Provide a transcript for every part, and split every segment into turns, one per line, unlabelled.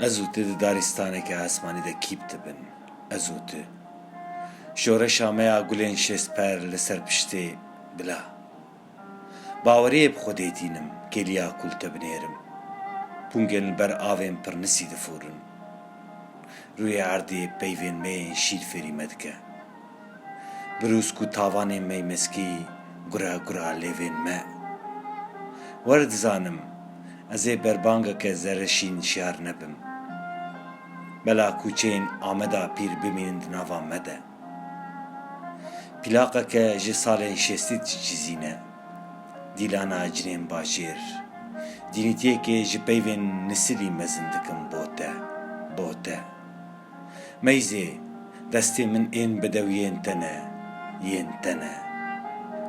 Ez û tu di daristaneke esmanî de kîp dibin. Ez û tu. Şoreşa me ya gulên şêstper li ser piştê bila. Baweriyê bi Xwedê tînim, kêliya kul te binêrim. Pûngên li ber avên pirnisî diforin. Rûyê erdê peyvên me yên şîr fêrî me dike. Birûz ku tavanên me meskî gura gura lêvên me. Were dizanim, ez ê berbangeke zereşîn şiyar nebim. Bela kûçeyên Ameda Pîr bimînin di nava me de. Plaqeke ji salên şêstî dicîzîne. Dîlana cinên bajêr. Dînîtiyekê ji peyvên nisilî mezin dikim bo te, bo te. Meyzê, destê min ên bedewiyên te ne, yên te ne.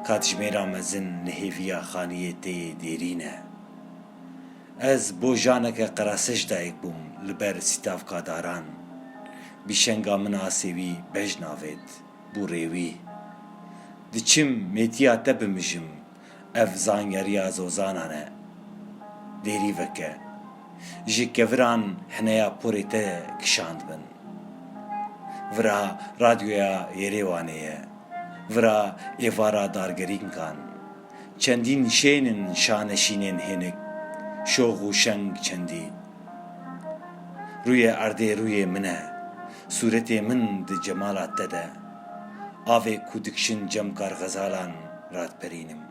Katijmêra mezin nihêviya xaniyê te yê dêrîne. Ez bo janeke qerasejidayek bûm li ber sîtavkadaran. Bîşenga min a sêwî bej navêt, bû rêwî. Diçim mêtiya te bimijim, ev zanyariya zozanan e. Dêrî veke, ji keviran hineya porê te kişand bin. Vira radyoya Yerêwanê ye, vira êvara dargerînkan. Çendîn şênin şaneşînên hênik, şox û şeng çendî. Rûyê erdê rûyê min e, sûretê min di cemala te de. Avê ku dikişin cemkar xezalan radperînim.